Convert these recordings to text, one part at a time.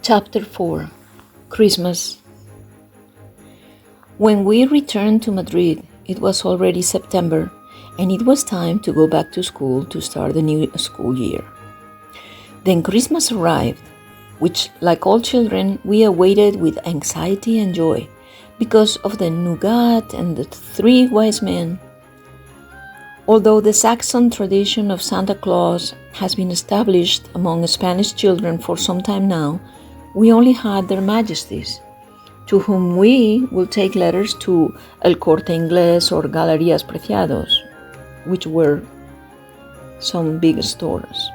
Chapter 4 Christmas. When we returned to Madrid, it was already September, and it was time to go back to school to start the new school year. Then Christmas arrived, which, like all children, we awaited with anxiety and joy because of the nougat and the three wise men. Although the Saxon tradition of Santa Claus has been established among Spanish children for some time now, we only had their majesties, to whom we will take letters to El Corte Inglés or Galerías Preciados, which were some big stores.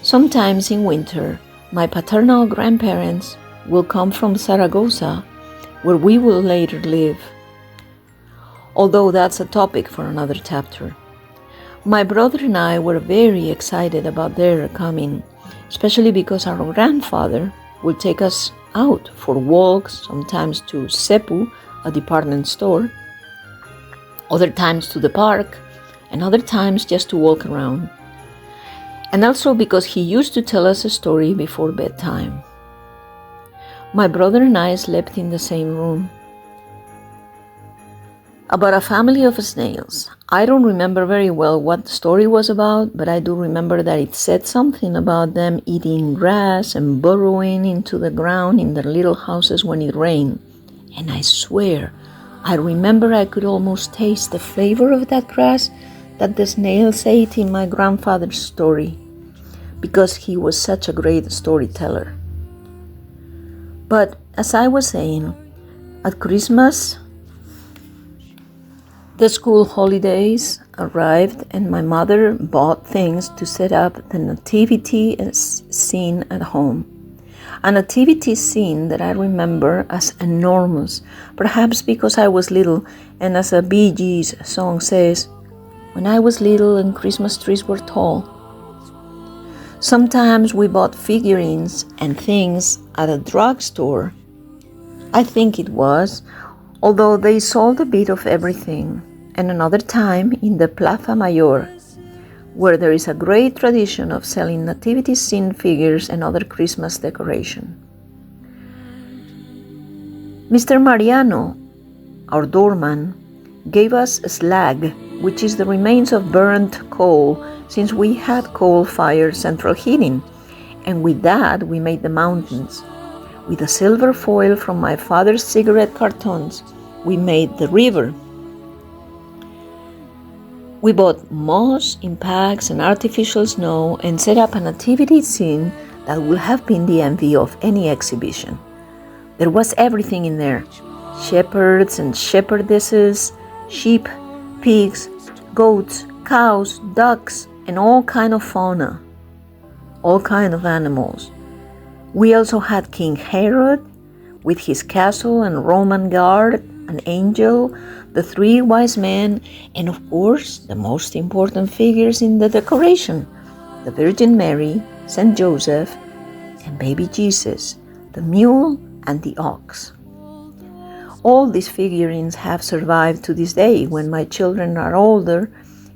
Sometimes in winter, my paternal grandparents will come from Zaragoza, where we will later live, although that's a topic for another chapter. My brother and I were very excited about their coming, especially because our grandfather will take us out for walks, sometimes to Cepu, a department store, other times to the park, and other times just to walk around. And also because he used to tell us a story before bedtime. My brother and I slept in the same room. About a family of snails. I don't remember very well what the story was about, but I do remember that it said something about them eating grass and burrowing into the ground in their little houses when it rained. And I swear, I remember I could almost taste the flavor of that grass that the snails ate in my grandfather's story, because he was such a great storyteller. But as I was saying, at Christmas, the school holidays arrived and my mother bought things to set up the nativity scene at home. A nativity scene that I remember as enormous, perhaps because I was little, and as a Bee Gees song says, when I was little and Christmas trees were tall. Sometimes we bought figurines and things at a drugstore, I think it was, although they sold a bit of everything, and another time in the Plaza Mayor, where there is a great tradition of selling nativity scene figures and other Christmas decoration. Mr. Mariano, our doorman, gave us slag, which is the remains of burnt coal, since we had coal-fired central heating, and with that we made the mountains. With the silver foil from my father's cigarette cartons, we made the river. We bought moss in packs and artificial snow and set up a nativity scene that would have been the envy of any exhibition. There was everything in there: shepherds and shepherdesses, sheep, pigs, goats, cows, ducks, and all kind of fauna, all kind of animals. We also had King Herod with his castle and Roman guard, an angel, the three wise men, and of course the most important figures in the decoration, the Virgin Mary, Saint Joseph, and baby Jesus, the mule and the ox. All these figurines have survived to this day when my children are older,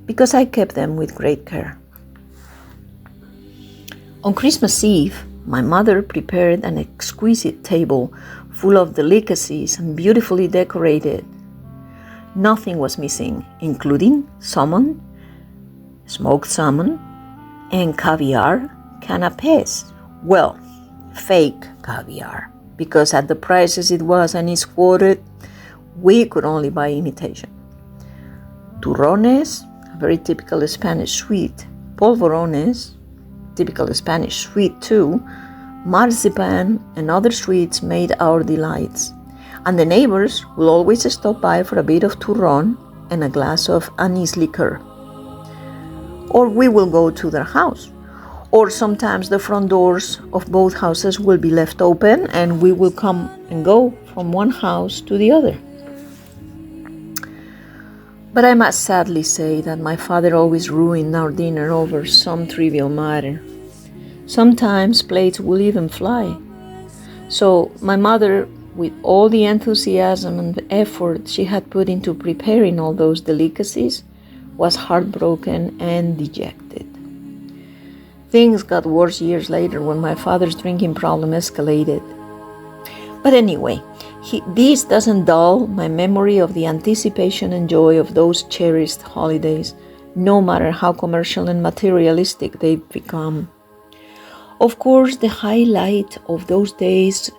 because I kept them with great care. On Christmas Eve, my mother prepared an exquisite table full of delicacies and beautifully decorated. Nothing was missing, including salmon, smoked salmon, and caviar canapés. Well, fake caviar, because at the prices it was and is quoted, we could only buy imitation. Turrones, a very typical Spanish sweet. Polvorones, typical Spanish sweet too. Marzipan and other sweets made our delights. And the neighbors will always stop by for a bit of turron and a glass of anise liqueur. Or we will go to their house. Or sometimes the front doors of both houses will be left open and we will come and go from one house to the other. But I must sadly say that my father always ruined our dinner over some trivial matter. Sometimes plates will even fly. So my mother, with all the enthusiasm and effort she had put into preparing all those delicacies, was heartbroken and dejected. Things got worse years later when my father's drinking problem escalated. But anyway, this doesn't dull my memory of the anticipation and joy of those cherished holidays, no matter how commercial and materialistic they've become. Of course, the highlight of those days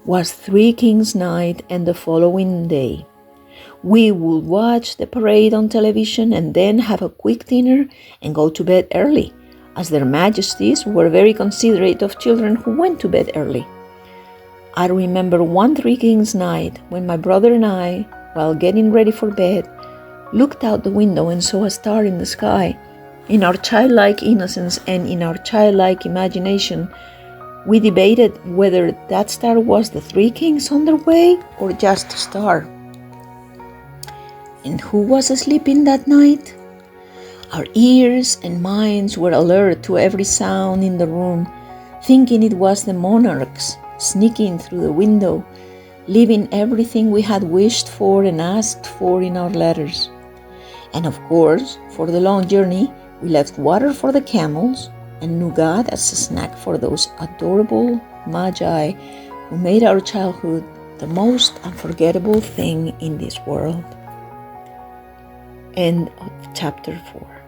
was Three Kings Night and the following day. We would watch the parade on television and then have a quick dinner and go to bed early, as their majesties were very considerate of children who went to bed early. I remember one Three Kings Night when my brother and I, while getting ready for bed, looked out the window and saw a star in the sky. In our childlike innocence and in our childlike imagination, we debated whether that star was the Three Kings on their way or just a star. And who was sleeping that night? Our ears and minds were alert to every sound in the room, thinking it was the monarchs sneaking through the window, leaving everything we had wished for and asked for in our letters. And of course, for the long journey, we left water for the camels and nougat as a snack for those adorable magi who made our childhood the most unforgettable thing in this world. End of chapter 4.